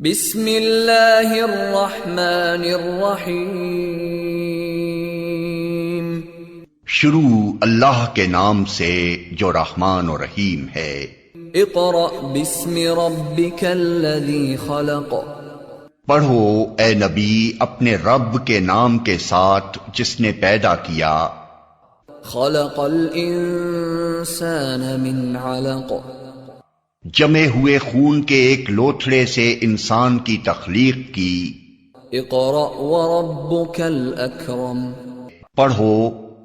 बिस्मिल्लाहिर्रहमानिर्रहीम। शुरू अल्लाह के नाम से जो रहमान और रहीम है। इक़रा बिस्मि रब्बिकल्लज़ी खलक़। पढ़ो ए नबी अपने रब के नाम के साथ जिसने पैदा किया। खलक़ल इंसान मिन अलक़। जमे हुए खून के एक लोथड़े से इंसान की तख्लीक की। इक़रा व रब्बुकल अकरम। पढ़ो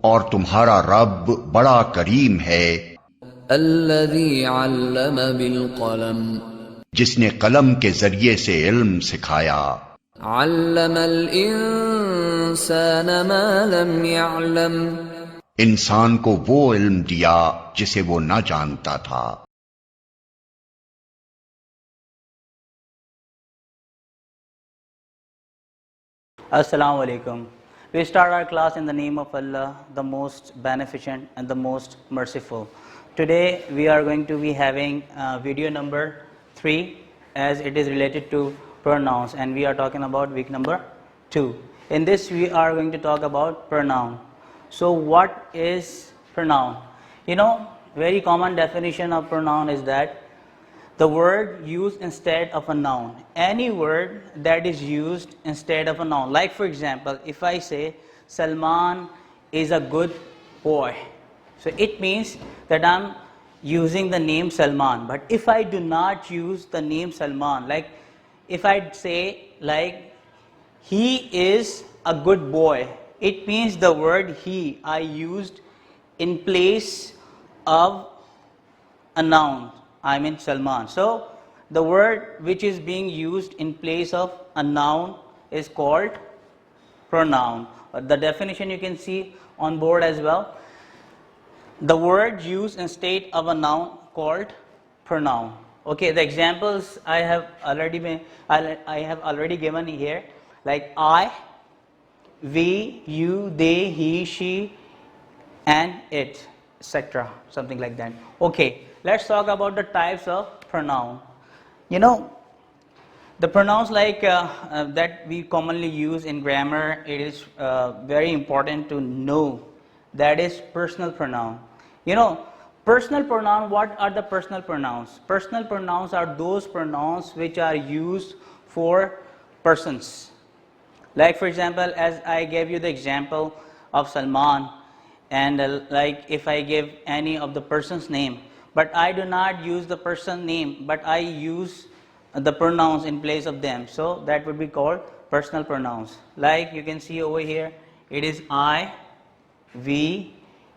और तुम्हारा रब बड़ा करीम है। अल्लज़ी अल्लम बिल क़लम। जिसने कलम के जरिए से इल्म सिखाया। अल्लमल इंसान मा लम यअलम। इंसान को वो इल्म दिया जिसे वो न जानता था। Assalamu alaikum. We start our class in the name of Allah, the most beneficent and the most merciful. Today we are going to be having video number 3 as it is related to pronouns, and we are talking about week number 2. In this we are going to talk about pronoun. So what is pronoun? Very common definition of pronoun is that the word used instead of a noun. Any word that is used instead of a noun. Like for example, if I say Salman is a good boy, so it means that I'm using the name Salman. But if I do not use the name Salman, like if I say like he is a good boy, it means the word he I used in place of a noun. I mean Salman. So the word which is being used in place of a noun is called pronoun. The definition you can see on board as well. The word used instead of a noun called pronoun. Okay, the examples I have already given here, like I, we, you, they, he, she, and it, etc. Something like that. Okay. Let's talk about the types of pronoun. The pronouns like that we commonly use in grammar, it is very important to know. That is personal pronoun. Personal pronoun, what are the personal pronouns? Personal pronouns are those pronouns which are used for persons. Like for example, as I gave you the example of Salman, and like if I give any of the person's name, but I do not use the person name, but I use the pronouns in place of them. So that would be called personal pronouns. Like you can see over here, it is I, we,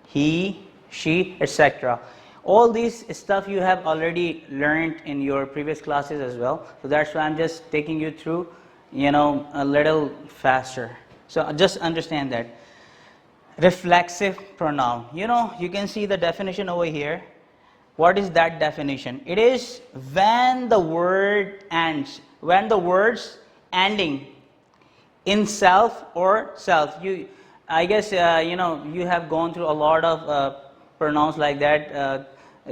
he, she, etc. All these stuff you have already learned in your previous classes as well. So that's why I'm just taking you through, a little faster. So just understand that. Reflexive pronoun. You can see the definition over here. What is that definition? It is when the word ends, when the words ending in self or self. I guess you have gone through a lot of pronouns like that,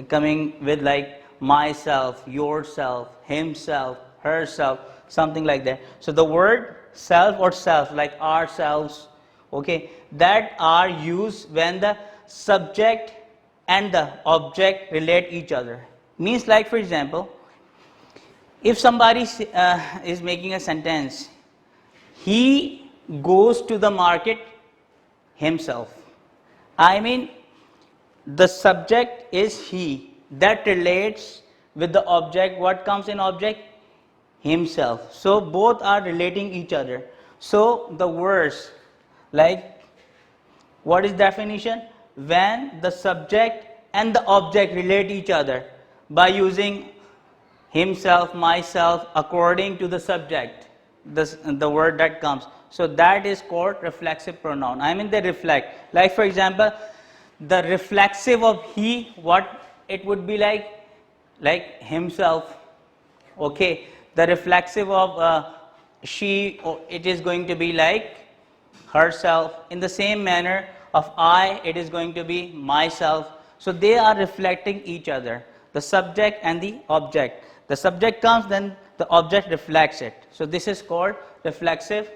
coming with like myself, yourself, himself, herself, something like that. So the word self or self, like ourselves, okay, that are used when the subject and the object relate each other. Means like for example, if somebody is making a sentence, he goes to the market himself. I mean the subject is he, that relates with the object. What comes in object? Himself. So both are relating each other. So the words, like what is definition? When the subject and the object relate each other by using himself, myself, according to the subject, the word that comes. So that is called reflexive pronoun. I mean they reflect. Like for example, the reflexive of he, what it would be like himself. Okay. The reflexive of she, it is going to be like herself. In the same manner of I, it is going to be myself. So they are reflecting each other, the subject and the object. The subject comes, then the object reflects it. So this is called reflexive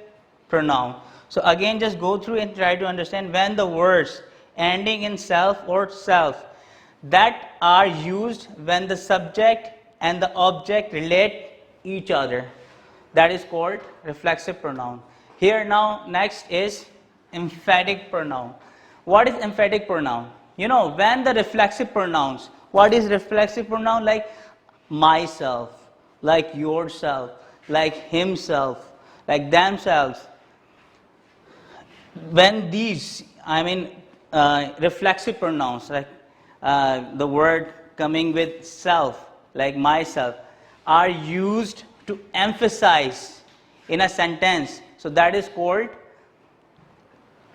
pronoun. So again, just go through and try to understand when the words ending in self or self that are used when the subject and the object relate each other. That is called reflexive pronoun. Here now, next is emphatic pronoun. What is emphatic pronoun? You know, when the reflexive pronouns, what is reflexive pronoun? Like myself, like yourself, like himself, like themselves. When these, reflexive pronouns, like the word coming with self, like myself, are used to emphasize in a sentence. So that is called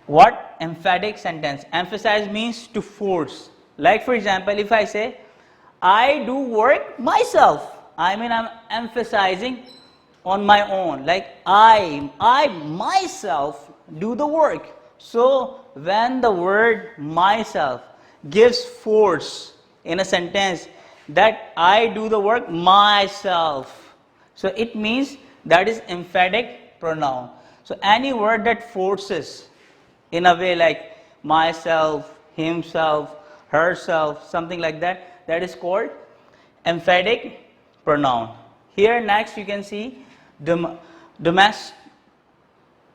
what? Emphatic sentence. Emphasize means to force. Like for example, if I say, I do work myself, I'm emphasizing on my own. Like I myself do the work. So when the word myself gives force in a sentence that I do the work myself, so it means that is emphatic pronoun. So any word that forces in a way like myself, himself, herself, something like that, that is called emphatic pronoun. Here next you can see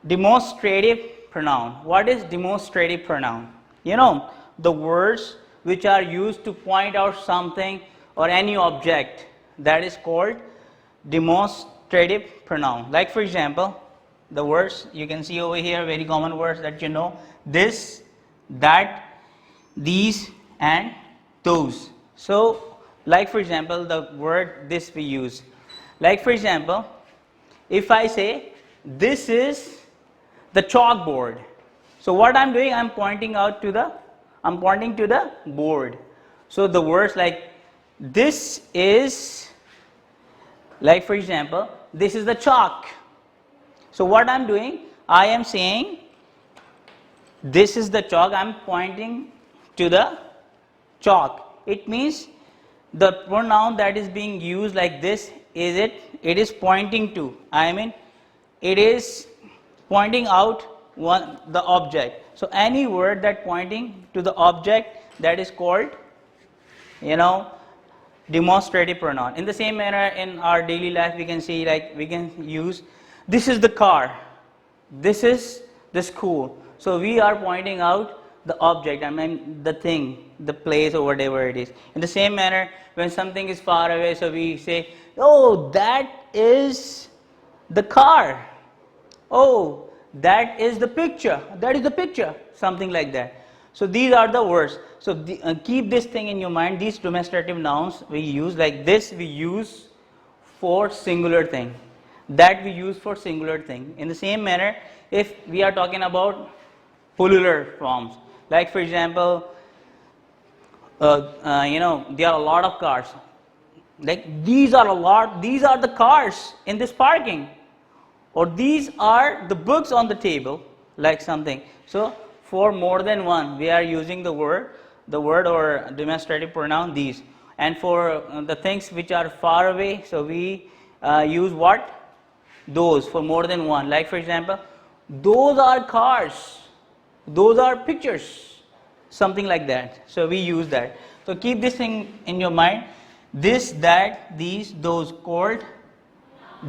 demonstrative pronoun. What is demonstrative pronoun? You know, the words which are used to point out something or any object, that is called demonstrative pronoun. Like for example, the words you can see over here, very common words that you know, this, that, these and those. So like for example, the word this we use. Like for example, if I say this is the chalkboard, so what I'm doing, I'm pointing to the board. So the words like this is, like for example, this is the chalk. So what I'm doing, I am saying this is the chalk, I'm pointing to the chalk. It means the pronoun that is being used like this is it is pointing to, it is pointing out the object. So any word that pointing to the object, that is called, demonstrative pronoun. In the same manner, in our daily life, we can see, like we can use, this is the car, this is the school. So we are pointing out the object, the thing, the place or whatever it is. In the same manner, when something is far away, so we say, oh, that is the car. Oh, that is the picture. That is the picture. Something like that. So these are the words. So keep this thing in your mind. These demonstrative nouns we use like this, we use for singular thing. That we use for singular thing. In the same manner, if we are talking about plural forms, like for example, there are a lot of cars. Like these are the cars in this parking. Or these are the books on the table, like something. So for more than one, we are using the word or demonstrative pronoun these. And for the things which are far away, so we use what? Those, for more than one. Like for example, those are cars, those are pictures, something like that. So we use that. So keep this thing in your mind. This, that, these, those, called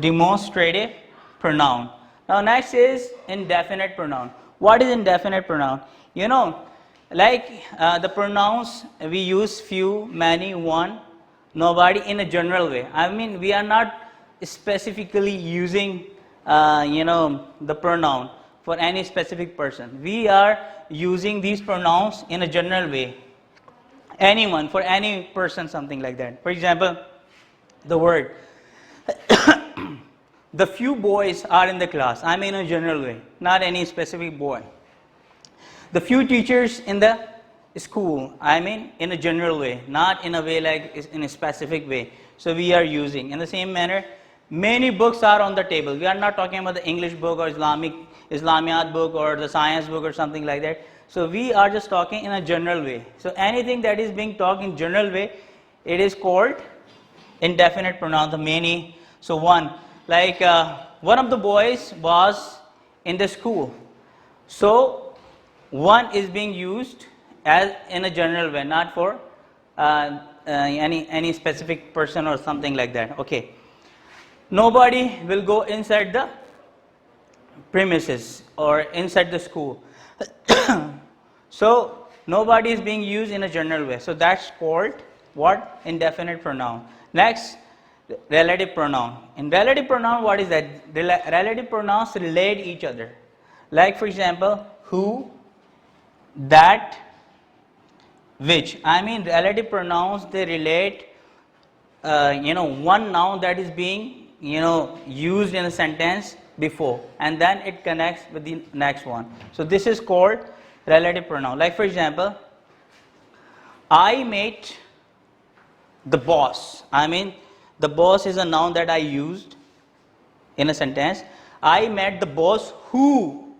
demonstrative pronoun. Now next is indefinite pronoun. What is indefinite pronoun? You know, like the pronouns we use few, many, one, nobody in a general way. We are not specifically using the pronoun for any specific person. We are using these pronouns in a general way. Anyone, for any person, something like that. For example, the word the few boys are in the class. In a general way, not any specific boy. The few teachers in the school. In a general way, not in a way like in a specific way. So we are using. In the same manner, many books are on the table. We are not talking about the English book or Islamiyat book or the science book or something like that. So we are just talking in a general way. So anything that is being talked in general way, it is called indefinite pronoun. The many, So one, like one of the boys was in the school. So one is being used as in a general way, not for any specific person or something like that. Okay. Nobody will go inside the premises or inside the school. So nobody is being used in a general way. So that's called what? Indefinite pronoun. Next, relative pronoun. In relative pronoun, what is that? Relative pronouns relate each other. Like for example, who, that, which. I mean, relative pronouns, they relate one noun that is being used in a sentence before, and then it connects with the next one. So this is called relative pronoun. Like for example, I met the boss. I mean, the boss is a noun that I used in a sentence. I met the boss who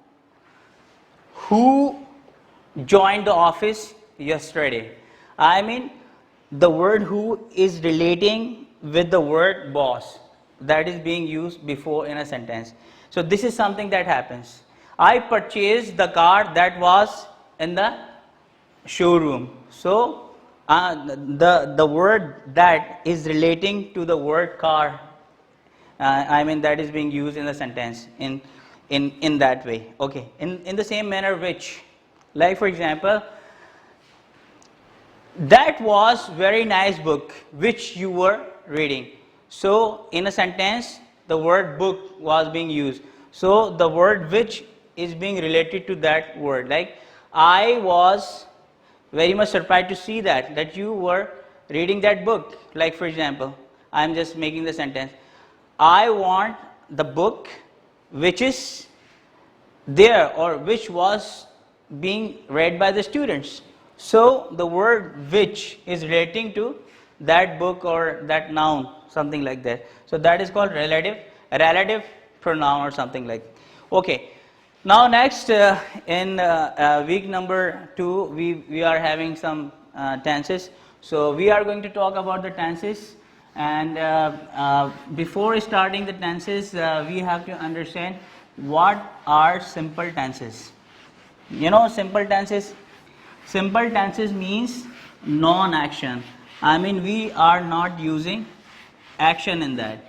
joined the office yesterday. I mean, the word who is relating with the word boss that is being used before in a sentence. So this is something that happens. I purchased the car that was in the showroom. So the word that is relating to the word car, I mean, that is being used in the sentence in that way. Okay. In the same manner, which, like for example, that was very nice book which you were reading. So in a sentence, the word book was being used. So the word which is being related to that word. Like, I was very much surprised to see that you were reading that book. Like for example, I am just making the sentence. I want the book which is there or which was being read by the students. So the word which is relating to that book or that noun, something like that. So that is called relative pronoun or something like that. Okay. Now next, in week number 2, we are having some tenses. So we are going to talk about the tenses, and before starting the tenses, we have to understand what are simple tenses. Simple tenses. Simple tenses means non-action. I mean, we are not using action in that.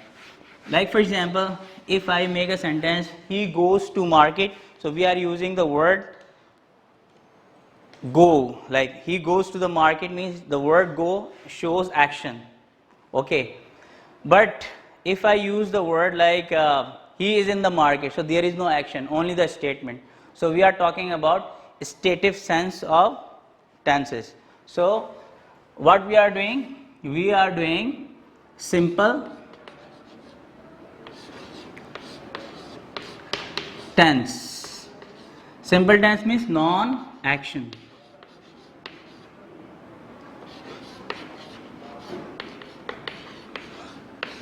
Like for example, if I make a sentence, he goes to market. So we are using the word go. Like, he goes to the market means the word go shows action. Okay. But if I use the word like he is in the market, so there is no action, only the statement. So we are talking about stative sense of tenses. So what we are doing? We are doing simple tense. Simple tense means non-action.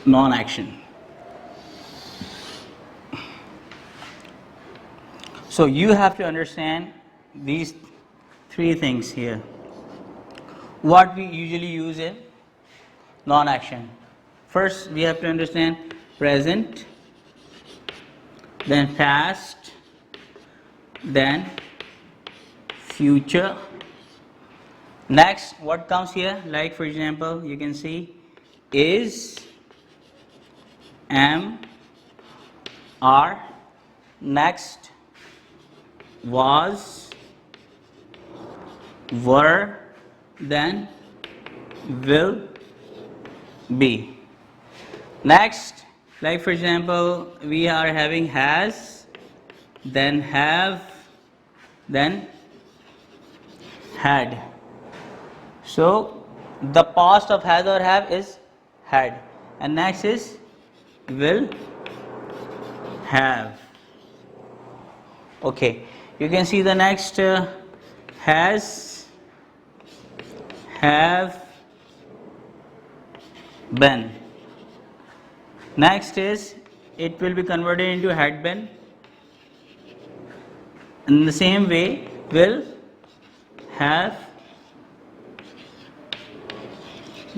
Non-action. So you have to understand these 3 things here. What we usually use in non-action. First, we have to understand present, then past, then future. Next, what comes here? Like for example, you can see is, am, are. Next, was, were, then will be. Next, like for example, we are having has, then have, then had. So the past of has or have is had, and next is will have. Okay, you can see the next has, have, been. Next is it will be converted into had been. In the same way, will have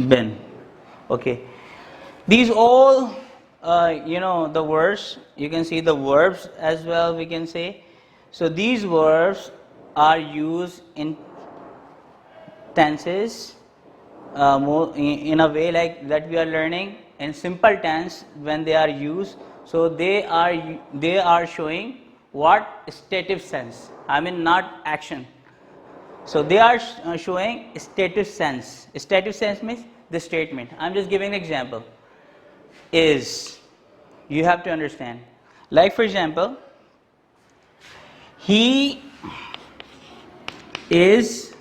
been. Okay, these all you know, the words, you can see the verbs as well, we can say. So these verbs are used in tenses more in a way like that we are learning in simple tense when they are used. So they are showing what stative sense, I mean not action. So they are showing stative sense. Stative sense means the statement. I'm just giving an example. Is, you have to understand. Like for example, he is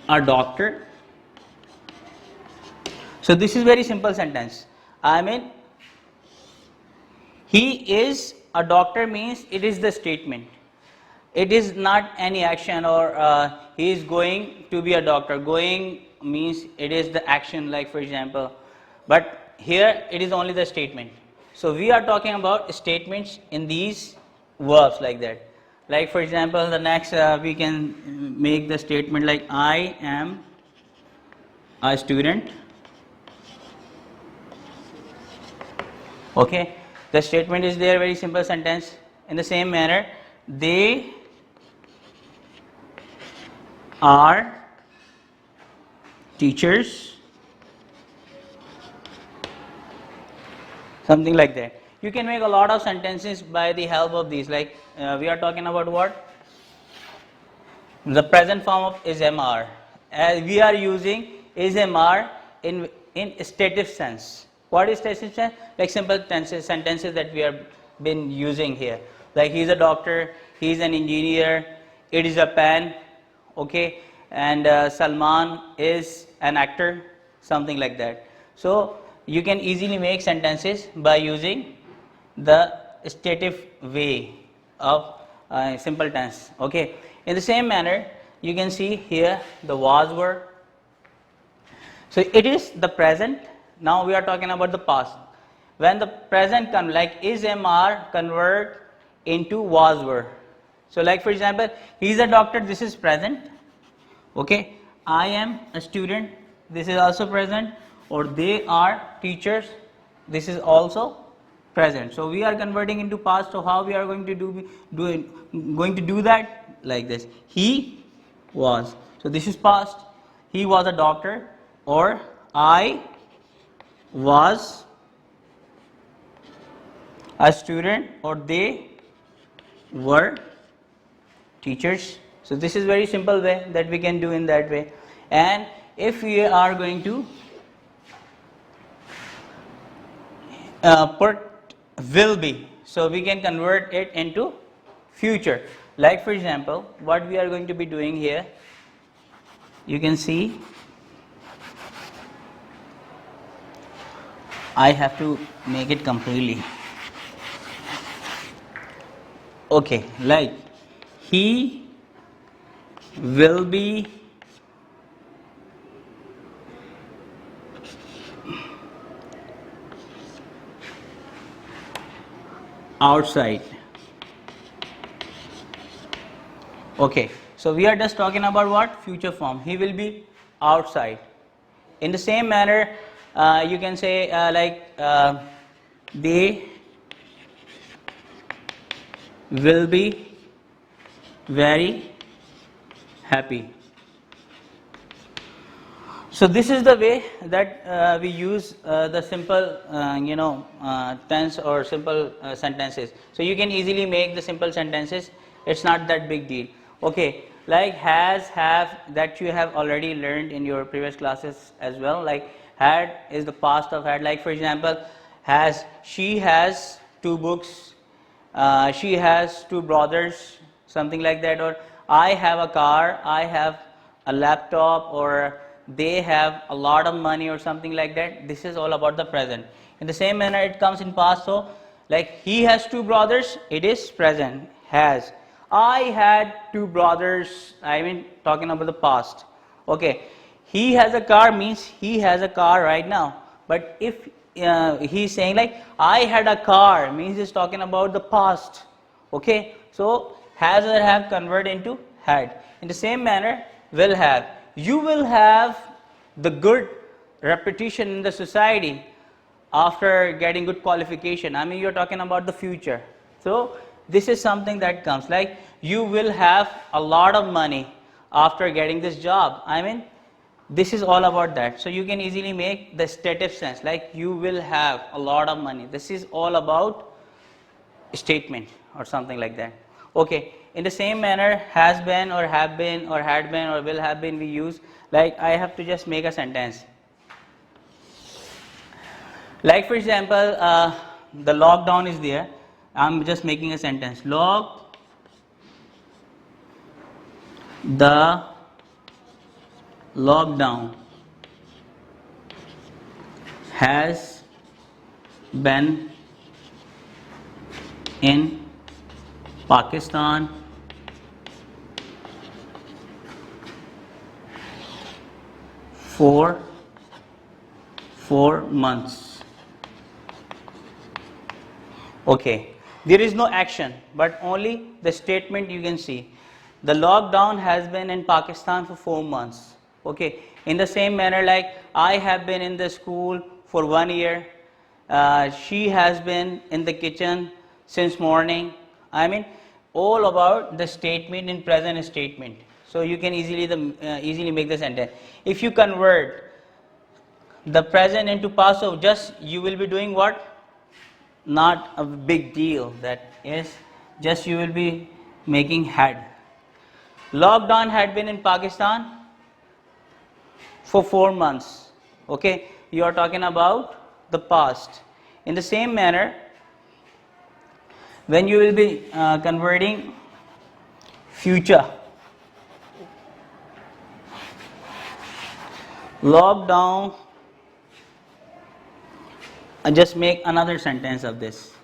a doctor. So this is very simple sentence. I mean, he is a doctor means it is the statement. It is not any action, or he is going to be a doctor. Going means it is the action, like for example. But here it is only the statement. So we are talking about statements in these verbs like that. Like for example, the next we can make the statement like I am a student. Okay, the statement is there, very simple sentence. In the same manner, they are teachers, something like that. You can make a lot of sentences by the help of these. Like we are talking about what? The present form of is MR. As we are using is MR in stative sense. What is stative sense? Like simple tenses, sentences that we have been using here. Like he is a doctor, he is an engineer, it is a pen, okay, and Salman is an actor, something like that. So you can easily make sentences by using the stative way of simple tense. Okay. In the same manner, you can see here the was were. So it is the present. Now we are talking about the past. When the present comes, like is MR convert into was were. So like for example, he is a doctor, this is present. Okay, I am a student, this is also present, or they are teachers, this is also present. So we are converting into past. So how we are going to do that? Like this. He was. So this is past. He was a doctor, or I was a student, or they were teachers. So this is very simple way that we can do in that way. And if we are going to put will be, so we can convert it into future. Like for example, what we are going to be doing here, you can see I have to make it completely. Okay, like he will be outside. Okay, so we are just talking about what? Future form. He will be outside. In the same manner, you can say they will be very happy. So this is the way that we use the simple tense or simple sentences. So you can easily make the simple sentences. It's not that big deal. Okay, like has, have, that you have already learned in your previous classes as well. Like had is the past of had. Like for example, she has 2 books, she has 2 brothers, something like that. Or I have a car, I have a laptop, or they have a lot of money, or something like that. This is all about the present. In the same manner, it comes in past. So like he has 2 brothers, it is present, has. I had 2 brothers, I mean talking about the past. Okay, he has a car means he has a car right now. But if he is saying like I had a car, means he's talking about the past. Okay, so has or have convert into had. In the same manner, will have. You will have the good reputation in the society. after getting good qualification. I mean, you're talking about the future. So this is something that comes like you will have a lot of money after getting this job. I mean, this is all about that. So you can easily make the stative sense like you will have a lot of money. This is all about statement or something like that. Okay, in the same manner, has been or have been or had been or will have been we use. Like I have to just make a sentence. Like for example, the lockdown is there. I'm just making a sentence. The lockdown has been in Pakistan for 4 months. Okay, there is no action, but only the statement you can see. The lockdown has been in Pakistan for 4 months. Okay, in the same manner, like I have been in the school for 1 year. She has been in the kitchen since morning. I mean, all about the statement in present statement. So you can easily make the sentence. If you convert the present into past, so just you will be doing what? Not a big deal, that is just you will be making had. Lockdown had been in Pakistan for 4 months. Okay, you are talking about the past. In the same manner, when you will be converting future, lockdown, and just make another sentence of this,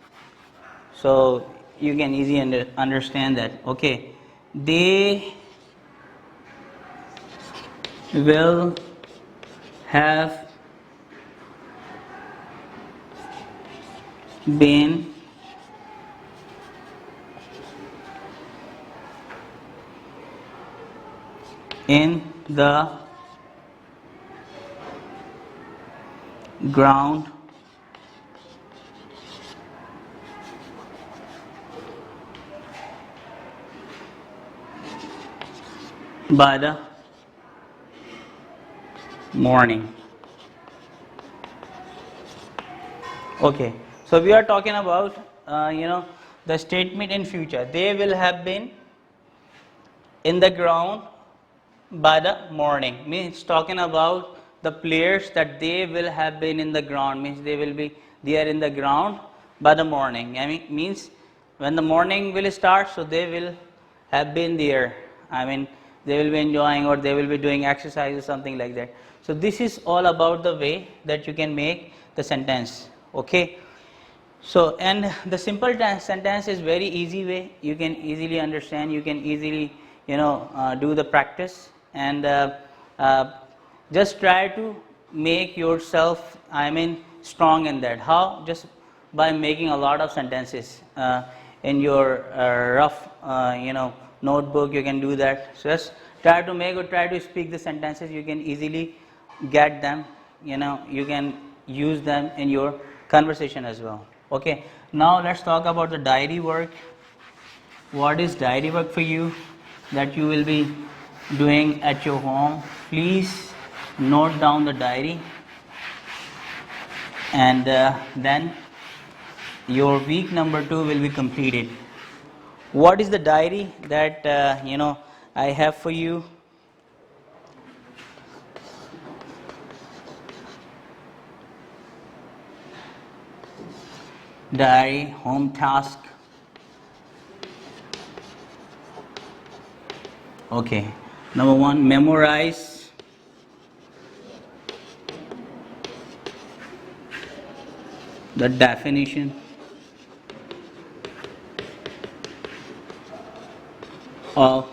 so you can easily understand that. Okay, they will have been in the ground by the morning. Okay, so we are talking about the statement in future. They will have been in the ground by the morning, means talking about the players that they will have been in the ground, means they will be there in the ground by the morning. I mean, means when the morning will start, so they will have been there. I mean, they will be enjoying or they will be doing exercise or something like that. So this is all about the way that you can make the sentence. Okay, so and the simple sentence is very easy way, you can easily understand, you can easily do the practice, and just try to make yourself, I mean, strong in that. How? Just by making a lot of sentences in your rough notebook, you can do that. So just try to make or try to speak the sentences, you can easily get them, you can use them in your conversation as well. Okay, now let's talk about the diary work. What is diary work for you that you will be doing at your home? Please note down the diary, and then your week number 2 will be completed. What is the diary that I have for you? Diary, home task. Okay, number 1, memorize the definition of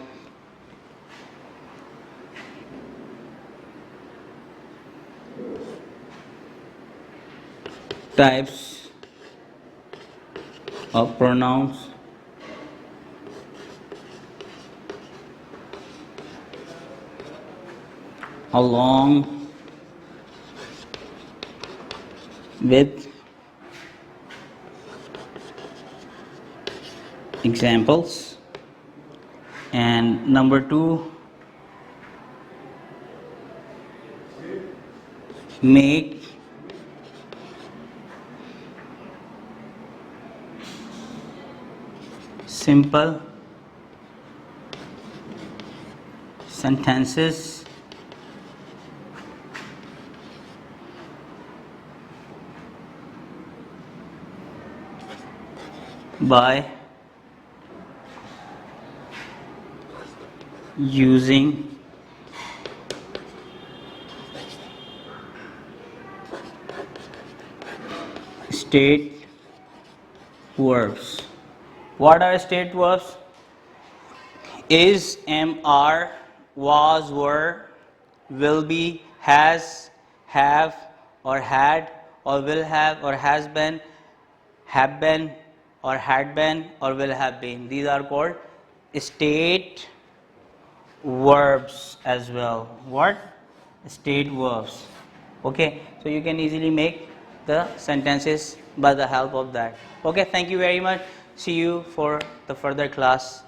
types of pronouns along with examples. And number 2, make simple sentences by using state verbs. What are state verbs? Is, am, are, was, were, will be, has, have, or had, or will have, or has been, have been, or had been, or will have been. These are called state verbs as well. What? State verbs. Okay, so you can easily make the sentences by the help of that. Okay, thank you very much. See you for the further class.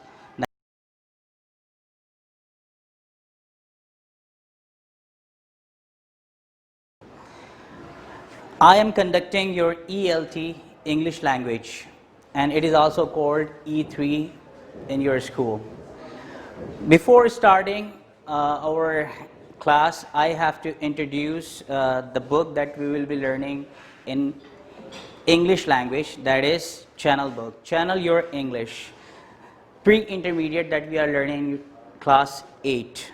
I am conducting your ELT, English language, and it is also called E3 in your school. Before starting our class, I have to introduce the book that we will be learning in English language, that is Channel book, Channel Your English, pre-intermediate that we are learning in class 8.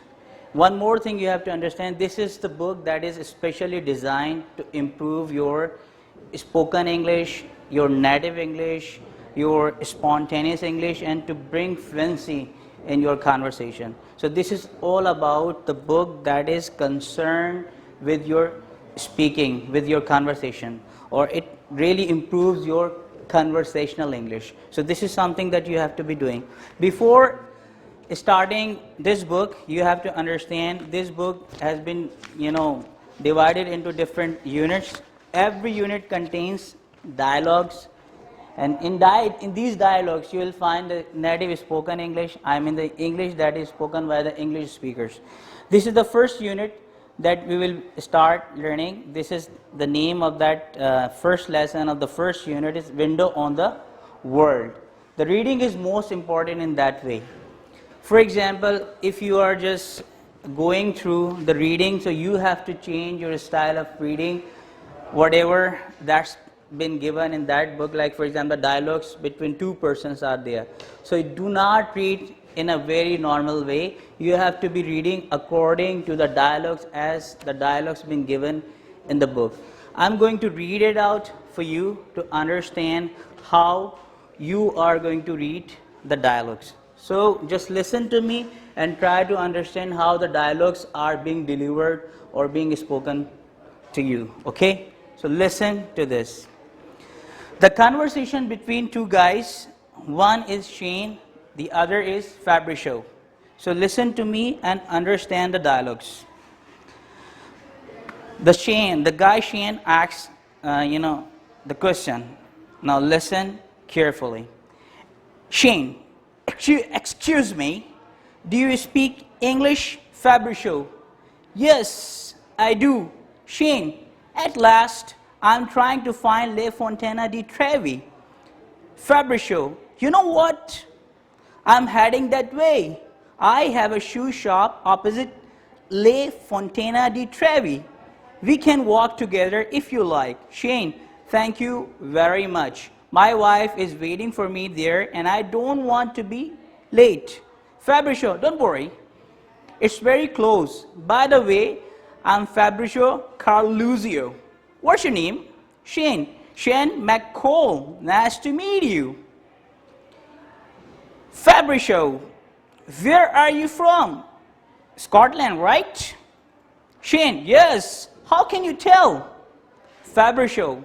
One more thing you have to understand, this is the book that is especially designed to improve your spoken English, your native English, your spontaneous English, and to bring fluency in your conversation. So this is all about the book that is concerned with your speaking, with your conversation, or it really improves your conversational English. So this is something that you have to be doing. Before starting this book, you have to understand this book has been, divided into different units. Every unit contains dialogues, and in these dialogues you will find the native spoken English, I mean the English that is spoken by the English speakers. This is the first unit that we will start learning. This is the name of that first lesson of the first unit, is Window on the World. The reading is most important in that way. For example, if you are just going through the reading, so you have to change your style of reading, whatever that's been given in that book. Like for example, dialogues between two persons are there. So do not read in a very normal way. You have to be reading according to the dialogues as the dialogues been given in the book. I'm going to read it out for you to understand how you are going to read the dialogues. So just listen to me and try to understand how the dialogues are being delivered or being spoken to you. Okay? So listen to this. The conversation between two guys, one is Shane, the other is Fabricio. So listen to me and understand the dialogues. The guy Shane asks, the question. Now listen carefully. Shane, excuse me, do you speak English? Fabricio, yes, I do. Shane, at last, I'm trying to find Le Fontana di Trevi. Fabricio, you know what? I'm heading that way. I have a shoe shop opposite Le Fontana di Trevi. We can walk together if you like. Shane, thank you very much. My wife is waiting for me there and I don't want to be late. Fabricio, don't worry. It's very close. By the way, I'm Fabricio Carluzio. What's your name? Shane. Shane McCall. Nice to meet you. Fabricio, where are you from? Scotland, right? Shane, yes. How can you tell? Fabricio,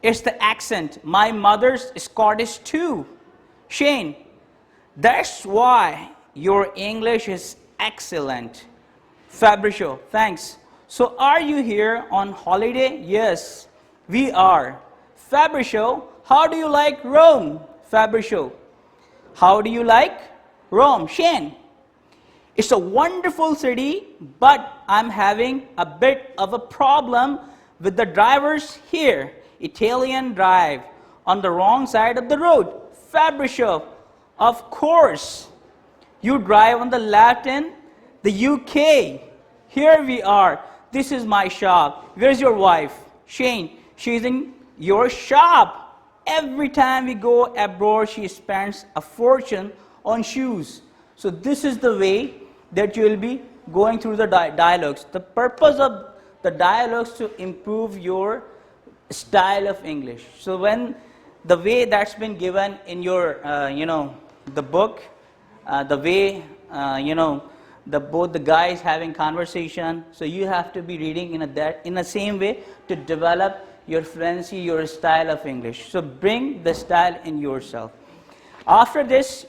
it's the accent. My mother's Scottish too. Shane, that's why your English is excellent. Fabricio, thanks. So are you here on holiday? Yes. We are. Fabricio, how do you like Rome? Fabricio, how do you like Rome? Shane, it's a wonderful city, but I'm having a bit of a problem with the drivers here. Italian drive on the wrong side of the road. Fabricio, of course. You drive on the left in the UK. Here we are. This is my shop. Where's your wife? Shane, she's in your shop. Every time we go abroad, she spends a fortune on shoes. So this is the way that you will be going through the dialogues. The purpose of the dialogues to improve your style of English. So when the way that's been given in your, the book, the way, both the guys having conversation, so you have to be reading in the same way to develop your fluency, your style of English. So bring the style in yourself. After this,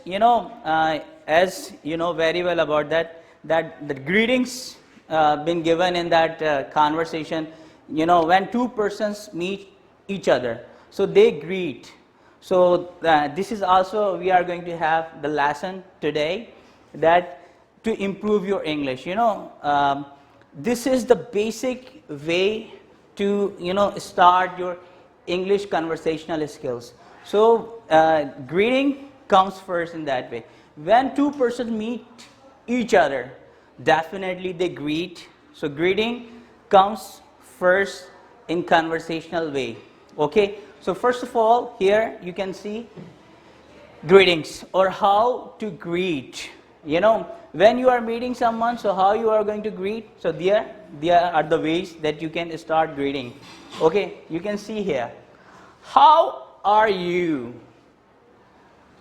as you know very well about that the greetings been given in that conversation, when two persons meet each other, so they greet. So this is also, we are going to have the lesson today, that to improve your English. This is the basic way to start your English conversational skills. So greeting comes first in that way. When two persons meet each other, definitely they greet. So greeting comes first in conversational way. Okay, so first of all, here you can see greetings, or how to greet. When you are meeting someone, so how you are going to greet. So there are the ways that you can start greeting. Okay, you can see here. How are you?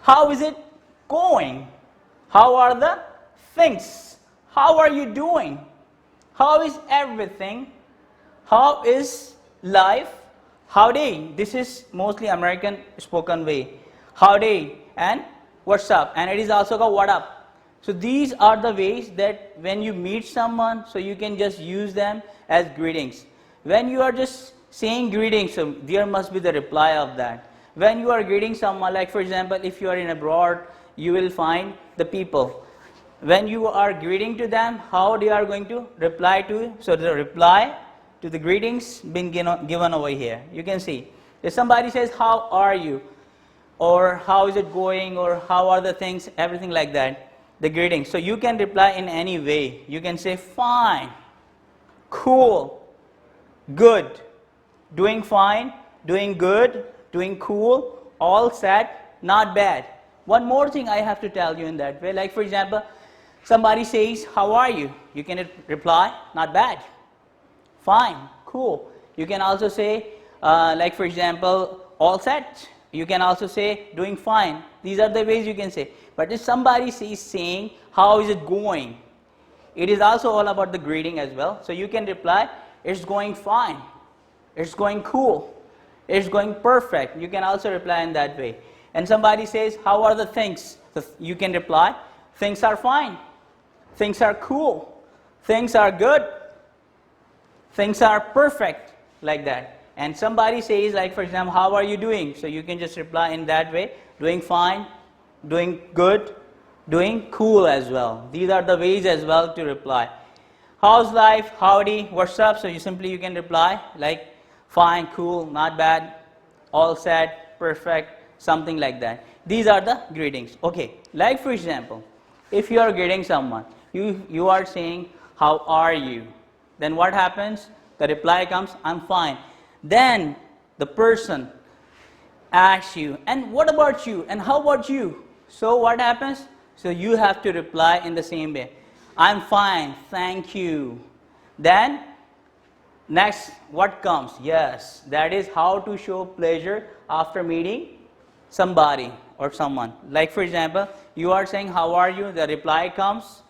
How is it going? How are the things? How are you doing? How is everything? How is life? Howdy. This is mostly American spoken way. Howdy and what's up, and it is also called what up. So these are the ways that when you meet someone, so you can just use them as greetings. When you are just saying greetings, so there must be the reply of that. When you are greeting someone, like for example, if you are in abroad, you will find the people. When you are greeting to them, how they are going to reply to you. So the reply to the greetings being given over here. You can see. If somebody says, how are you? Or how is it going? Or how are the things? Everything like that. The greeting. So you can reply in any way. You can say fine, cool, good, doing fine, doing good, doing cool, all set, not bad. One more thing I have to tell you in that way. Like for example, somebody says, how are you? You can reply, not bad, fine, cool. You can also say, like for example, all set. You can also say, doing fine. These are the ways you can say. But if somebody is saying, how is it going? It is also all about the greeting as well. So you can reply, it's going fine. It's going cool. It's going perfect. You can also reply in that way. And somebody says, how are the things? So you can reply, things are fine. Things are cool. Things are good. Things are perfect, like that. And somebody says, like for example, how are you doing? So you can just reply in that way, doing fine, doing good, doing cool as well. These are the ways as well to reply. How's life? Howdy? What's up? So you can reply like fine, cool, not bad, all set, perfect, something like that. These are the greetings. Okay, like for example, if you are greeting someone, you are saying, how are you? Then what happens? The reply comes, I'm fine. Then the person asks you, and what about you? And how about you? So what happens? So you have to reply in the same way. I'm fine, thank you. Then next, what comes? Yes, that is how to show pleasure after meeting somebody or someone. Like for example, you are saying, how are you? The reply comes,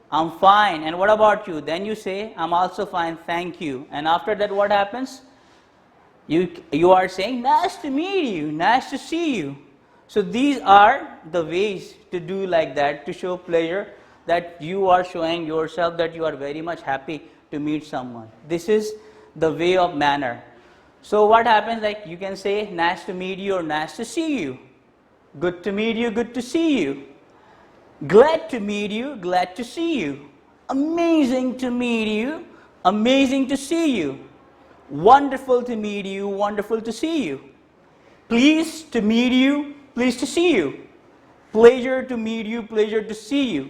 I'm fine. And what about you? Then you say, I'm also fine, thank you. And after that, what happens? You are saying, nice to meet you, nice to see you. So these are the ways to do like that, to show pleasure, that you are showing yourself that you are very much happy to meet someone. This is the way of manner. So what happens, like you can say nice to meet you or nice to see you. Good to meet you, good to see you. Glad to meet you, glad to see you. Amazing to meet you, amazing to see you. Wonderful to meet you, wonderful to see you. Pleased to meet you, pleased to see you. Pleasure to meet you, pleasure to see you.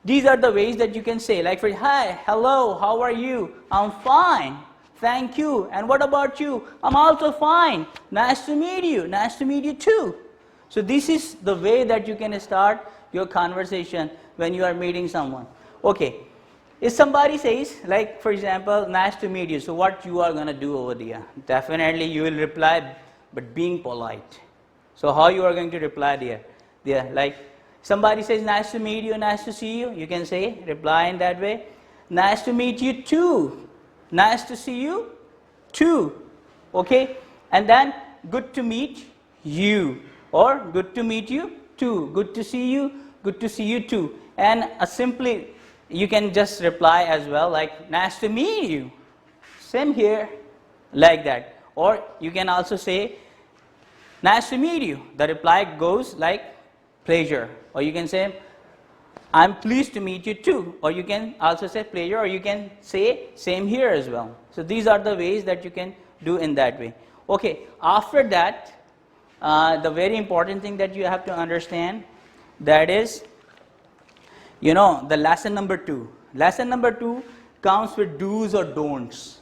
These are the ways that you can say, like for hi, hello, how are you? I'm fine, thank you. And what about you? I'm also fine. Nice to meet you too. So this is the way that you can start your conversation when you are meeting someone. Okay, if somebody says, like for example, nice to meet you, so what you are going to do over there? Definitely you will reply, but being polite. So how you are going to reply there? Like somebody says nice to meet you, nice to see you, you can say, reply in that way. Nice to meet you too. Nice to see you too. Okay, and then good to meet you, or good to meet you too. Good to see you too. And simply you can just reply as well, like nice to meet you, same here, like that. Or you can also say nice to meet you. The reply goes like pleasure. Or you can say I'm pleased to meet you too. Or you can also say pleasure, or you can say same here as well. So these are the ways that you can do in that way. Okay, after that, the very important thing that you have to understand, that is, the lesson number 2. Lesson number 2 comes with do's or don'ts.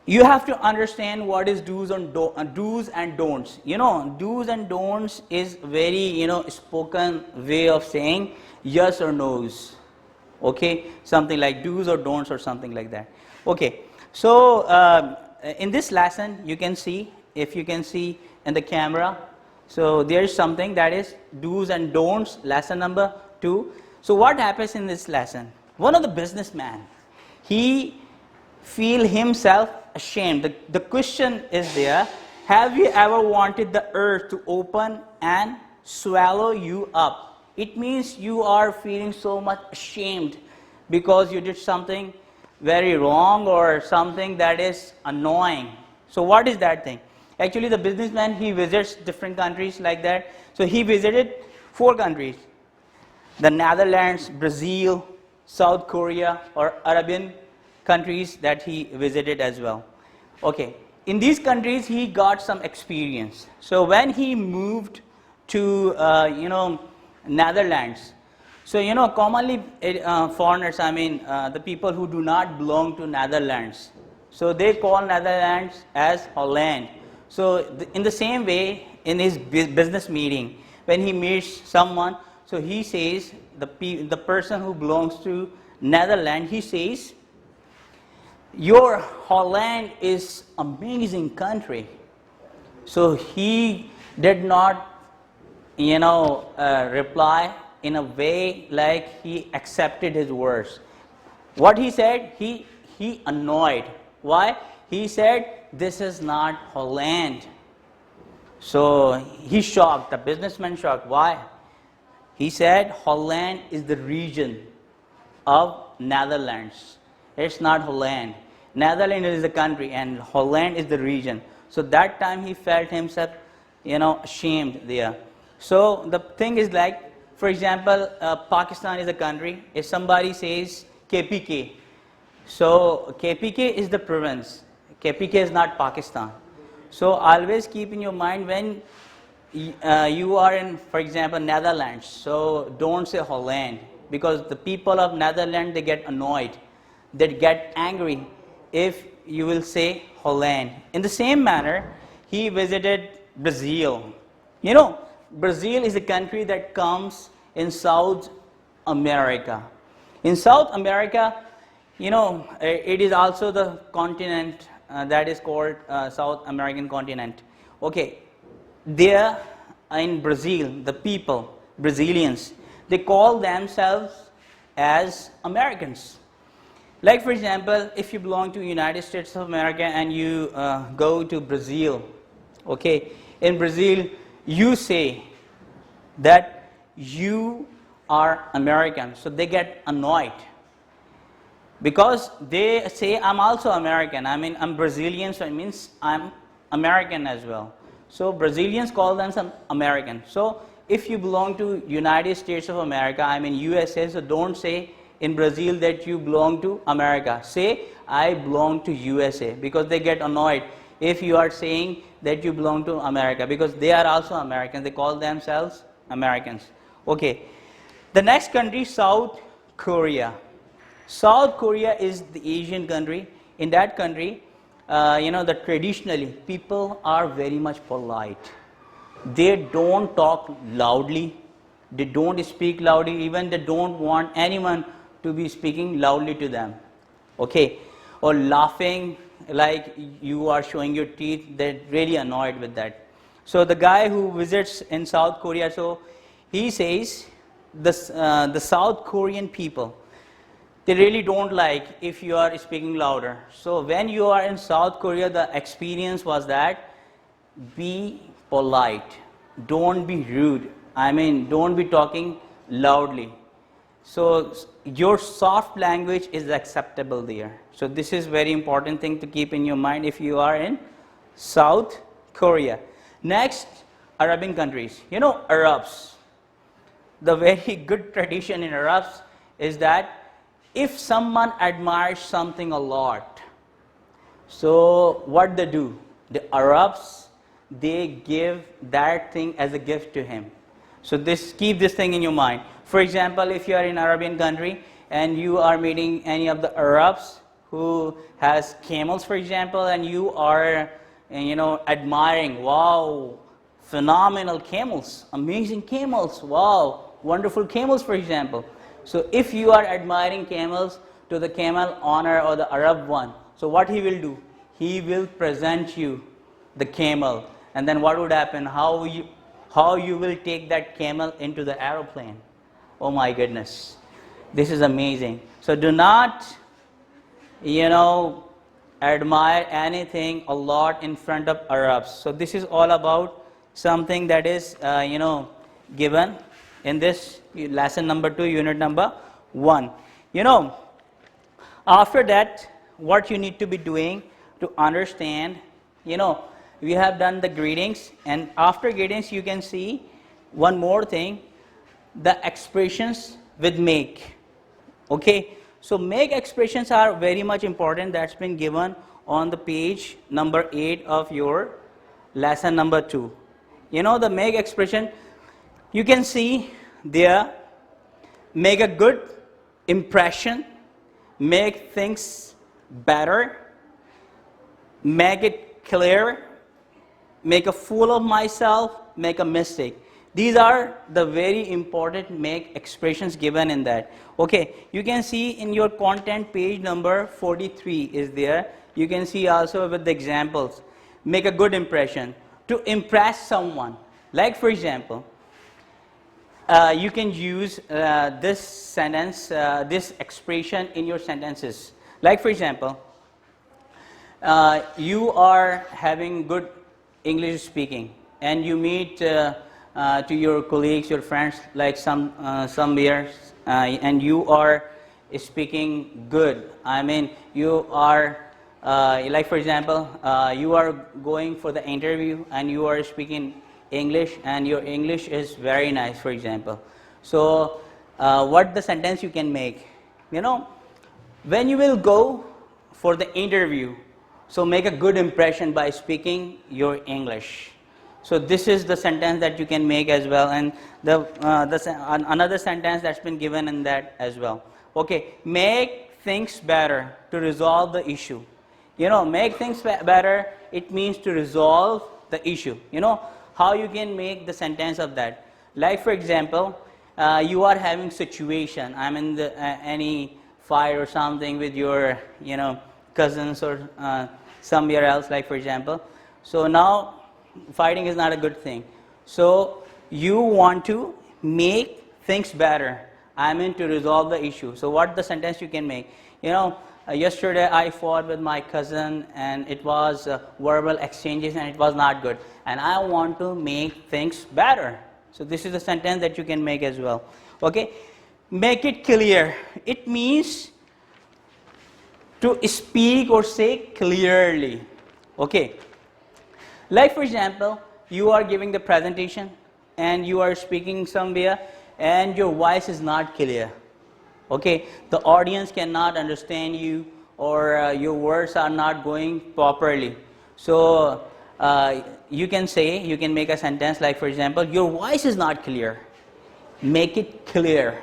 You have to understand what is do's and don'ts. Do's and don'ts is very, spoken way of saying yes or no's. Okay, something like do's or don'ts or something like that. Okay, so in this lesson, you can see, if you can see in the camera, so there is something that is do's and don'ts, lesson number 2. So what happens in this lesson? One of the businessmen, he feel himself ashamed. The question is there, have you ever wanted the earth to open and swallow you up? It means you are feeling so much ashamed because you did something very wrong or something that is annoying. So what is that thing? Actually, the businessman, he visits different countries like that. So he visited 4 countries: the Netherlands, Brazil, South Korea, or Arabian countries that he visited as well. Okay, in these countries he got some experience. So when he moved to Netherlands, so commonly foreigners, the people who do not belong to Netherlands, so they call Netherlands as Holland. So in the same way, in his business meeting, when he meets someone, so he says, the person who belongs to Netherlands, he says, your Holland is amazing country. So he did not, reply in a way like he accepted his words. What he said, he annoyed. Why? He said, this is not Holland. So he shocked, the businessman shocked. Why? He said, Holland is the region of Netherlands. It's not Holland. Netherlands is the country and Holland is the region. So that time he felt himself, ashamed there. So the thing is like, for example, Pakistan is a country. If somebody says KPK, so KPK is the province. KPK is not Pakistan. So always keep in your mind when you are in, for example, Netherlands, so don't say Holland, because the people of Netherlands, they get annoyed, they get angry if you will say Holland. In the same manner, he visited Brazil. Brazil is a country that comes in South America. In South America, it is also the continent that is called South American continent. Okay, there in Brazil, the people, Brazilians, they call themselves as Americans. Like for example, if you belong to United States of America and you go to Brazil, okay, in Brazil you say that you are American, so they get annoyed. because they say I'm also American. I mean, I'm Brazilian, so it means I'm American as well. So Brazilians call themselves American. So if you belong to United States of America, I mean USA, so don't say in Brazil that you belong to America. Say I belong to USA, because they get annoyed if you are saying that you belong to America, because they are also Americans. They call themselves Americans. Okay. The next country, South Korea. South Korea is the Asian country. In that country, traditionally people are very much polite. They don't talk loudly. They don't speak loudly. Even they don't want anyone to be speaking loudly to them. Okay, or laughing like you are showing your teeth. They're really annoyed with that. So the guy who visits in South Korea, so he says the South Korean people, they really don't like if you are speaking louder. So when you are in South Korea, the experience was that be polite, don't be rude. I mean, don't be talking loudly. So your soft language is acceptable there. So this is very important thing to keep in your mind if you are in South Korea. Next, Arabian countries. Arabs. The very good tradition in Arabs is that if someone admires something a lot, so what they do? The Arabs, they give that thing as a gift to him. So keep this thing in your mind. For example, if you are in Arabian country and you are meeting any of the Arabs who has camels, for example, and you are admiring, wow, phenomenal camels, amazing camels, wow, wonderful camels, for example. So if you are admiring camels to the camel owner or the Arab one, so what he will do? He will present you the camel, and then what would happen? How you will take that camel into the aeroplane? Oh my goodness, this is amazing. So do not admire anything a lot in front of Arabs. So this is all about something that is given in this lesson number 2, unit number 1. After that, what you need to be doing to understand, we have done the greetings, and after greetings you can see one more thing, the expressions with make. Okay, so make expressions are very much important. That's been given on the page number 8 of your lesson number 2. The make expression, you can see there, make a good impression, make things better, make it clear, make a fool of myself, make a mistake. These are the very important make expressions given in that. Okay, you can see in your content page number 43 is there. You can see also with the examples. Make a good impression, to impress someone. Like for example, you can use this sentence, this expression in your sentences. Like for example, you are having good English speaking, and you meet to your colleagues, your friends, like some years, and you are speaking good. I mean, you are like for example, you are going for the interview and you are speaking English, and your English is very nice, for example. So what the sentence you can make? When you will go for the interview, so make a good impression by speaking your English. So this is the sentence that you can make as well, and another sentence that's been given in that as well. Okay, make things better, to resolve the issue. Make things better, it means to resolve the issue. How you can make the sentence of that? Like for example, you are having situation, I'm in any fight or something with your cousins or somewhere else, like for example. So now fighting is not a good thing. So you want to make things better. I mean to resolve the issue. So what the sentence you can make? Yesterday I fought with my cousin and it was verbal exchanges and it was not good. And I want to make things better. So this is the sentence that you can make as well. Okay, make it clear. It means to speak or say clearly. Okay. Like for example, you are giving the presentation and you are speaking somewhere and your voice is not clear. Okay, the audience cannot understand you, or your words are not going properly. So you can make a sentence like, for example, your voice is not clear. Make it clear.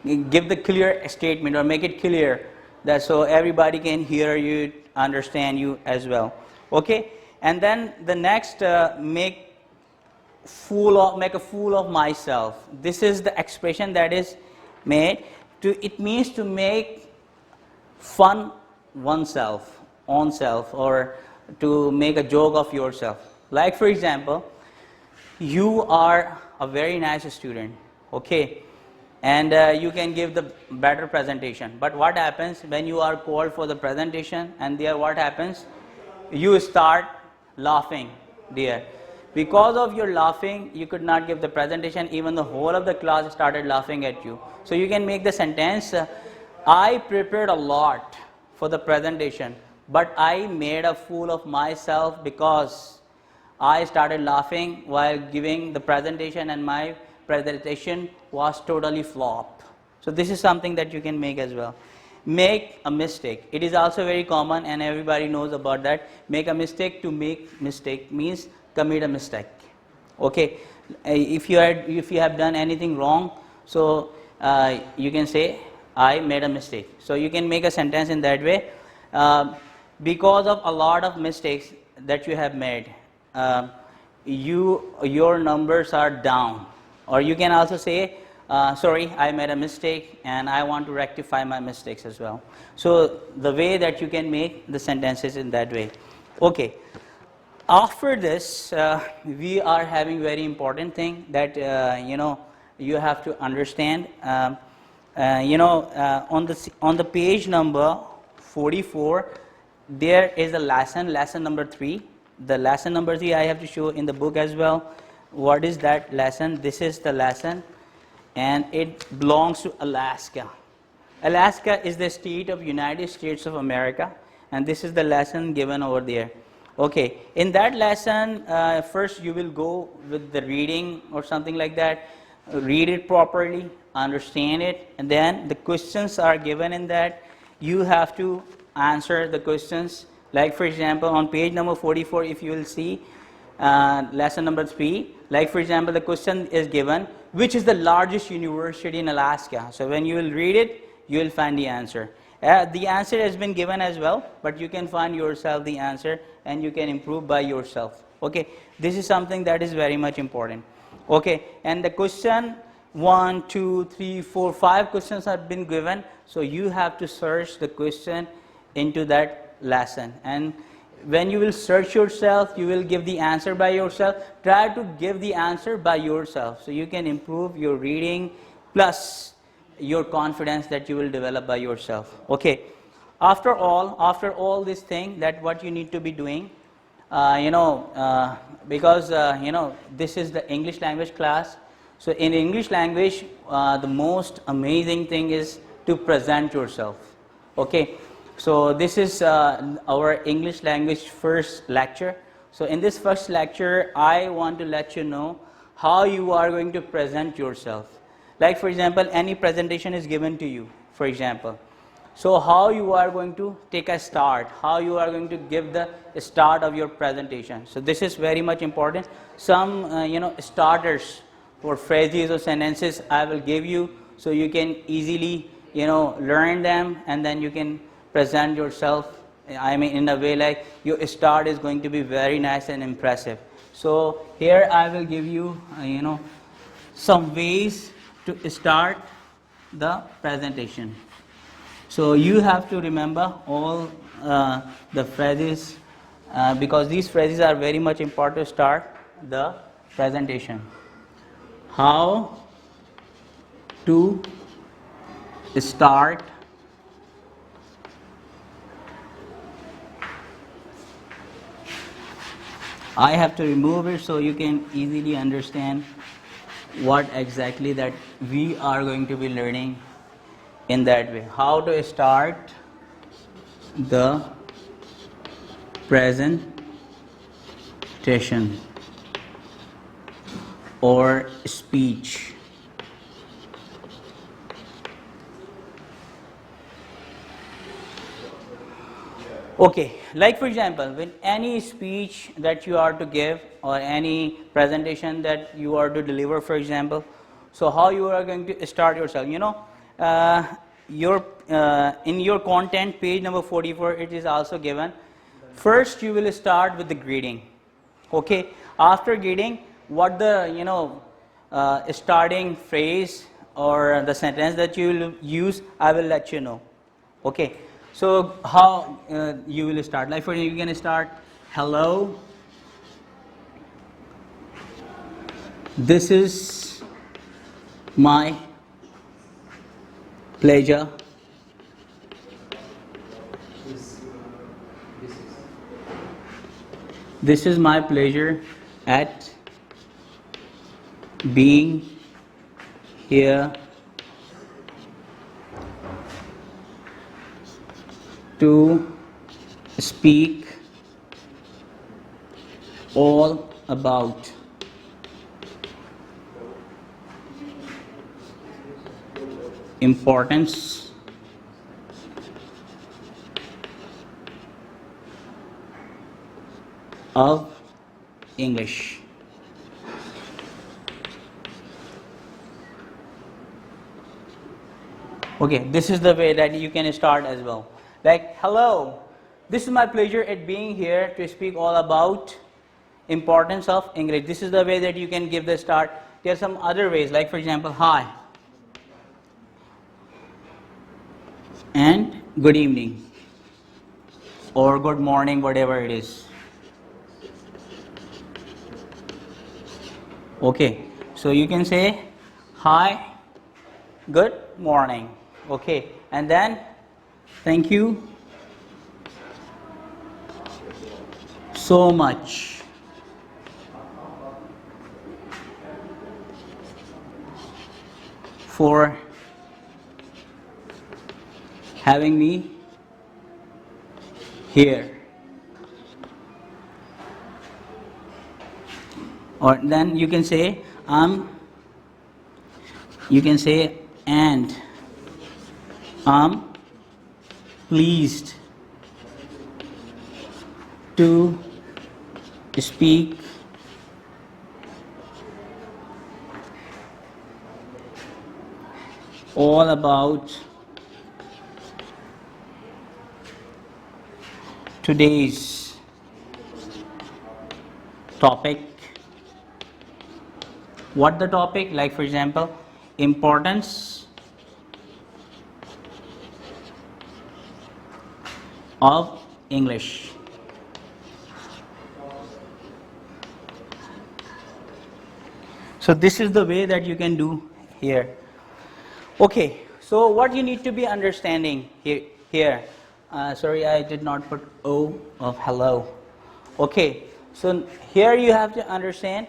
Give the clear statement, or make it clear, that so everybody can hear you, understand you as well. Okay, and then the next, make a fool of myself. This is the expression that is made. It means to make fun oneself, own self, or to make a joke of yourself. Like for example, you are a very nice student, okay, and you can give the better presentation. But what happens when you are called for the presentation, and there what happens? You start laughing there. Because of your laughing, you could not give the presentation. Even the whole of the class started laughing at you. So you can make the sentence, I prepared a lot for the presentation, but I made a fool of myself because I started laughing while giving the presentation, and my presentation was totally flop. So this is something that you can make as well. Make a mistake. It is also very common and everybody knows about that. Make a mistake. To make mistake means commit a mistake. Okay, if you have done anything wrong, so you can say I made a mistake. So you can make a sentence in that way. Because of a lot of mistakes that you have made, your numbers are down. Or you can also say, sorry, I made a mistake and I want to rectify my mistakes as well. So the way that you can make the sentences in that way. Okay. After this, we are having very important thing that you have to understand. On the page number 44, there is a lesson number 3. The lesson number 3 I have to show in the book as well. What is that lesson? This is the lesson, and it belongs to Alaska. Alaska is the state of United States of America, and this is the lesson given over there. Okay, in that lesson, first you will go with the reading or something like that. Read it properly, understand it, and then the questions are given in that. You have to answer the questions. Like for example, on page number 44, if you will see lesson number 3, like for example, the question is given, which is the largest university in Alaska? So when you will read it, you will find the answer. The answer has been given as well, but you can find yourself the answer and you can improve by yourself. Okay, this is something that is very much important. Okay, and the question 1, 2, 3, 4, 5 questions have been given, so you have to search the question into that lesson. And when you will search yourself, you will give the answer by yourself. Try to give the answer by yourself, so you can improve your reading plus your confidence that you will develop by yourself. Okay, after all this thing, that what you need to be doing, because this is the English language class. So in English language, the most amazing thing is to present yourself. Okay, so this is our English language first lecture. So in this first lecture, I want to let you know how you are going to present yourself. Like for example, any presentation is given to you, for example. So how you are going to take a start, how you are going to give the start of your presentation. So this is very much important. Some starters for phrases or sentences I will give you, so you can easily learn them, and then you can present yourself, I mean, in a way like your start is going to be very nice and impressive. So here I will give you some ways to start the presentation. So you have to remember all the phrases, because these phrases are very much important to start the presentation. How to start I have to remove it so you can easily understand what exactly that we are going to be learning in that way. How to start the presentation or speech. Okay, like for example, when any speech that you are to give or any presentation that you are to deliver, for example, so how you are going to start yourself, you know, in your content page number 44, it is also given. First, you will start with the greeting. Okay, after greeting, what the, you know, starting phrase or the sentence that you will use, I will let you know. Okay, so how you will start? Like for you can start, hello, this is my pleasure. This is my pleasure at being here to speak all about importance of English. Okay, this is the way that you can start as well. Like, hello, this is my pleasure at being here to speak all about importance of English. This is the way that you can give the start. There are some other ways, like for example, hi and good evening or good morning, whatever it is. Okay, so you can say hi, good morning. Okay, and then thank you so much for having me here. Or then you can say and I'm pleased to speak all about today's topic. What the topic? Like for example, importance of English. So this is the way that you can do here. Okay, so what you need to be understanding here. Sorry, I did not put O of hello. Okay, so here you have to understand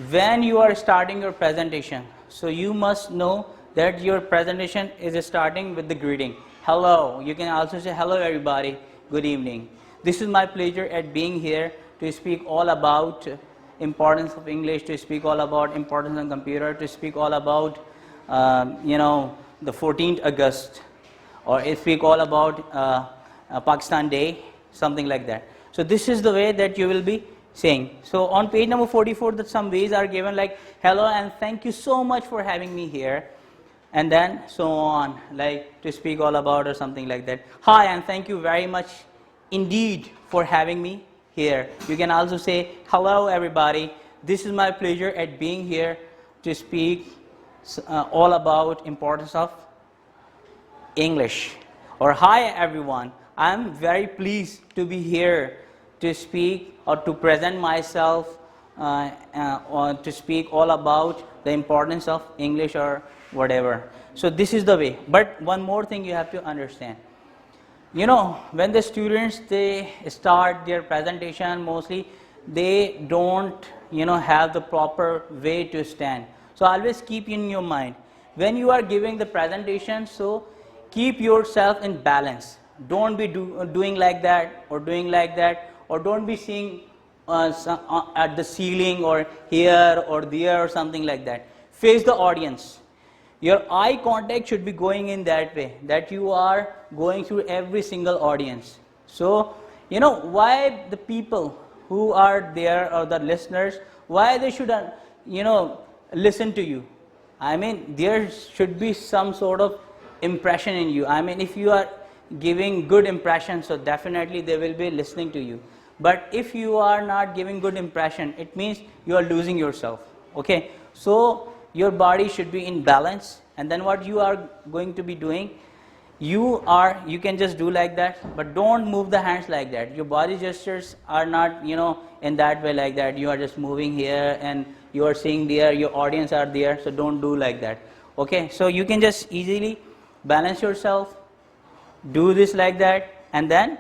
when you are starting your presentation. So you must know that your presentation is starting with the greeting. Hello. You can also say hello everybody, good evening. This is my pleasure at being here to speak all about importance of English, to speak all about importance of computer, to speak all about the 14th August, or speak all about Pakistan Day, something like that. So this is the way that you will be saying. So on page number 44, that some ways are given, like hello and thank you so much for having me here, and then so on, like to speak all about or something like that. Hi and thank you very much indeed for having me here. You can also say hello everybody, this is my pleasure at being here to speak all about importance of English. Or hi everyone, I'm very pleased to be here to speak or to present myself or to speak all about the importance of English or whatever. So this is the way. But one more thing you have to understand. You know, when the students, they start their presentation, mostly they don't, have the proper way to stand. So always keep in your mind, when you are giving the presentation, so keep yourself in balance. Don't be doing like that or doing like that, or don't be seeing at the ceiling or here or there or something like that. Face the audience. Your eye contact should be going in that way, that you are going through every single audience. So, you know, why the people who are there or the listeners, why they should, you know, listen to you? I mean, there should be some sort of impression in you. I mean, if you are giving good impression, so definitely they will be listening to you. But if you are not giving good impression, it means you are losing yourself. Okay, so your body should be in balance, and then what you are going to be doing, you can just do like that, but don't move the hands like that. Your body gestures are not, you know, in that way like that. You are just moving here and you are seeing there, your audience are there, so don't do like that. Okay, so you can just easily balance yourself, do this like that, and then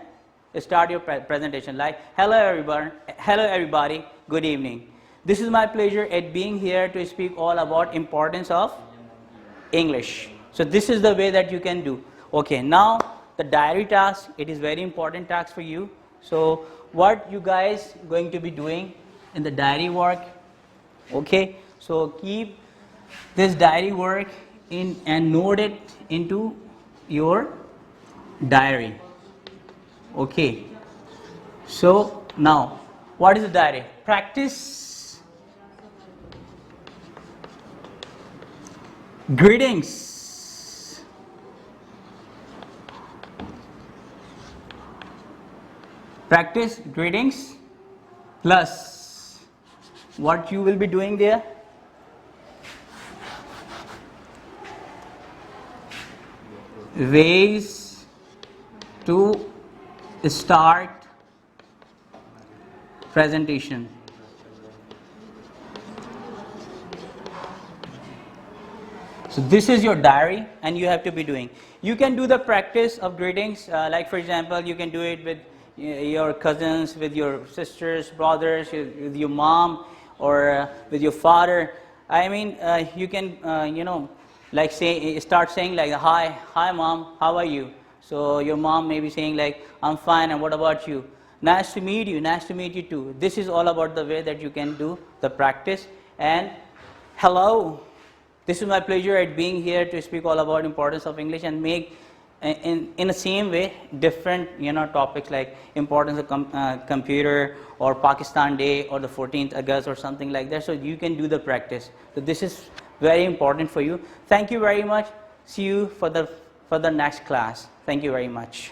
start your presentation like, hello everybody, good evening. This is my pleasure at being here to speak all about importance of English. So this is the way that you can do. Okay, now the diary task, it is very important task for you. So what you guys going to be doing in the diary work? Okay, so keep this diary work in and note it into your diary. Okay, so now what is the diary? Practice greetings. Practice greetings plus what you will be doing there? Ways to start presentation. So this is your diary and you have to be doing. You can do the practice of greetings, like for example, you can do it with your cousins, with your sisters, brothers, with your mom, or with your father. I mean, you can, you know, like start saying like, hi mom, how are you? So your mom may be saying like, I'm fine, and what about you? Nice to meet you, nice to meet you too. This is all about the way that you can do the practice. And hello, this is my pleasure at being here to speak all about importance of English, and make in the same way different, you know, topics like importance of computer or Pakistan Day or the 14th August or something like that. So you can do the practice. So this is very important for you. Thank you very much. See you for the next class. Thank you very much.